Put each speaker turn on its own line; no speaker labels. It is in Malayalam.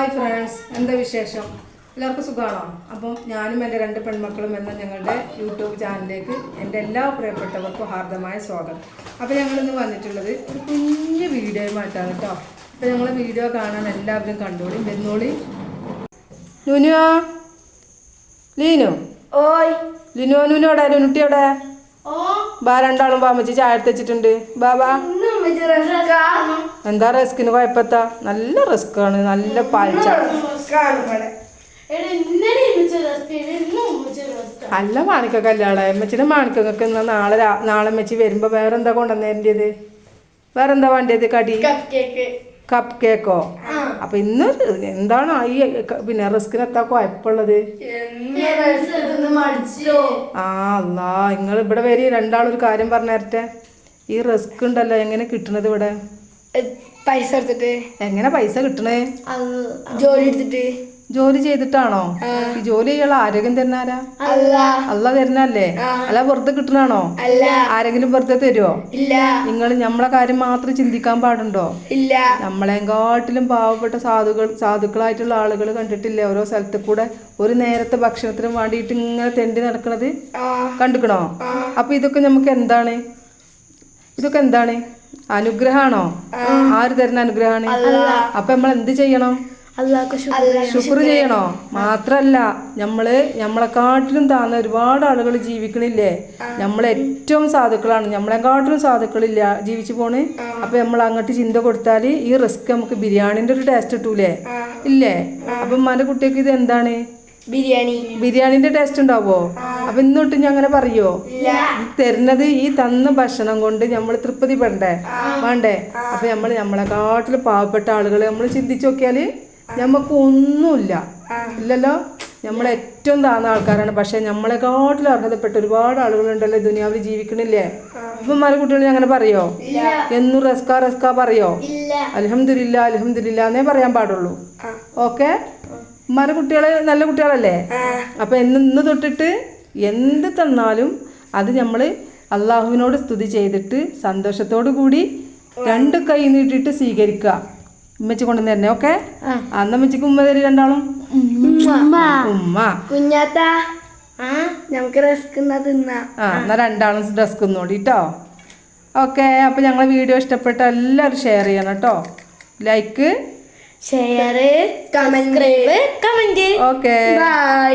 ഹായ് ഫ്രണ്ട്സ്, എന്താ വിശേഷം? എല്ലാവർക്കും സുഖമാണോ? അപ്പം ഞാനും എൻ്റെ 2 പെൺമക്കളും എന്ന ഞങ്ങളുടെ യൂട്യൂബ് ചാനലിലേക്ക് എൻ്റെ എല്ലാ പ്രിയപ്പെട്ടവർക്കും ഹാർദമായ സ്വാഗതം. അപ്പോൾ ഞങ്ങളിന്ന് വന്നിട്ടുള്ളത് ഒരു കുഞ്ഞു വീഡിയോയുമായിട്ടാണ് കേട്ടോ. അപ്പോൾ ഞങ്ങൾ വീഡിയോ കാണാൻ എല്ലാവരും കണ്ടോളി, വരുന്നോളി. ലുനുവാ, ലീനു,
ഓയ്
ലിനു, ലുനുവിടെ, ലുനുട്ടിയോടെ ബാ, രണ്ടാളും വാമച്ച് ചായ എടുത്ത് വെച്ചിട്ടുണ്ട്. ബാബാ, എന്താ റിസ്കിന് കുഴപ്പത്താ? നല്ല റിസ്ക്കാണ്, നല്ല പാൽച്ച. നല്ല മാണിക്കൊക്കെ അല്ലാടെ എമ്മച്ചിന്റെ മാണിക്കൊക്കെ നാളെ മെച്ചി വരുമ്പോ വേറെന്താ കൊണ്ടുവന്നേണ്ടത്? വേറെന്താ വേണ്ടത്? കടി കപ്പ് കേക്കോ? അപ്പൊ ഇന്ന് എന്താണ് ഈ പിന്നെ റിസ്കിന് എത്താ കുഴപ്പമുള്ളത്? അല്ലാ, നിങ്ങൾ ഇവിടെ വരി, രണ്ടാളൊരു കാര്യം പറഞ്ഞേരട്ടെ. ഈ റിസ്ക് ഉണ്ടല്ലോ, എങ്ങനെ കിട്ടണത് ഇവിടെ?
പൈസ എടുത്തിട്ട്.
എങ്ങനെ പൈസ കിട്ടണേ?
ജോലി എടുത്തിട്ട്.
ജോലി ചെയ്തിട്ടാണോ? ഈ ജോലി ചെയ്യാനുള്ള ആരോഗ്യം തരുന്നാരാ? അല്ല തരുന്നല്ലേ? അല്ല വെറുതെ കിട്ടണാണോ? ആരെങ്കിലും വെറുതെ തരുമോ? നിങ്ങൾ നമ്മളെ കാര്യം മാത്രം ചിന്തിക്കാൻ പാടുണ്ടോ?
ഇല്ല.
നമ്മളെക്കാട്ടിലും പാവപ്പെട്ട സാധുക്കളായിട്ടുള്ള ആളുകൾ കണ്ടിട്ടില്ലേ ഓരോ സ്ഥലത്ത് കൂടെ ഒരു നേരത്തെ ഭക്ഷണത്തിന് വേണ്ടിയിട്ട് ഇങ്ങനെ തെണ്ടി നടക്കണത് കണ്ടിക്കണോ? അപ്പൊ ഇതൊക്കെ നമുക്ക് എന്താണ്? ഇതൊക്കെ എന്താണ്? അനുഗ്രഹമാണോ? ആര് തരുന്ന അനുഗ്രഹമാണ്? അപ്പൊ നമ്മൾ എന്ത് ചെയ്യണം? ശുക്ർ ചെയ്യണോ? മാത്രല്ല, നമ്മളെക്കാട്ടിലും താന്ന ഒരുപാട് ആളുകൾ ജീവിക്കണില്ലേ? ഏറ്റവും സാധുക്കളാണ്, നമ്മളെക്കാട്ടിലും സാധുക്കളില്ല ജീവിച്ചു പോണ്. അപ്പൊ നമ്മൾ അങ്ങോട്ട് ചിന്ത കൊടുത്താല് ഈ റിസ്ക് നമുക്ക് ബിരിയാണിന്റെ ഒരു ടേസ്റ്റ് കിട്ടൂലേ? ഇല്ലേ? അപ്പൊ ഉമ്മാന്റെ കുട്ടിക്ക് ഇത് എന്താണ്? ബിരിയാണിന്റെ ടേസ്റ്റ് ഉണ്ടാവോ? അപ്പൊ ഇന്നൊട്ട് ഞാൻ അങ്ങനെ പറയോ? തരുന്നത് ഈ തന്ന ഭക്ഷണം കൊണ്ട് നമ്മൾ തൃപ്തി പെടണ്ടേ? വേണ്ടേ? അപ്പൊ നമ്മളെക്കാട്ടിലും പാവപ്പെട്ട ആളുകൾ നമ്മൾ ചിന്തിച്ചു നോക്കിയാല് നമുക്ക് ഒന്നുമില്ല, ഇല്ലല്ലോ. ഏറ്റവും താഴ്ന്ന ആൾക്കാരാണ്, പക്ഷെ നമ്മളെക്കാട്ടിലും അർഹതപ്പെട്ട ഒരുപാട് ആളുകളുണ്ടല്ലോ ദുനിയാവിൽ ജീവിക്കണില്ലേ? അപ്പൊ ഉമ്മാരെ കുട്ടികൾ അങ്ങനെ പറയോ? എന്നും റസ്കാ പറയോ? അൽഹംദുലില്ലാ അൽഹംദുലില്ലാ എന്നേ പറയാൻ പാടുള്ളൂ. ഓക്കെ, ഉമ്മാരെ കുട്ടികള് നല്ല കുട്ടികളല്ലേ? അപ്പൊ ഇന്ന് തൊട്ടിട്ട് എന്ത് തന്നാലും അത് നമ്മള് അള്ളാഹുവിനോട് സ്തുതി ചെയ്തിട്ട് സന്തോഷത്തോടു കൂടി 2 കൈ നീട്ടിട്ട് സ്വീകരിക്കുക. ഉമ്മച്ചി കൊണ്ടുവന്ന് തരണേ. ഓക്കെ, അന്ന് ഉമ്മച്ചിക്ക് ഉമ്മ തരും രണ്ടാളും. ഉമ്മ
കുഞ്ഞാത്ത നമുക്ക്
എന്നാ രണ്ടാളും റസ്ക് തിന്നോടിട്ടോ. ഓക്കെ, അപ്പൊ ഞങ്ങളെ വീഡിയോ ഇഷ്ടപ്പെട്ട എല്ലാവരും ഷെയർ ചെയ്യണം കേട്ടോ. Like,
share, comment. Okay, by.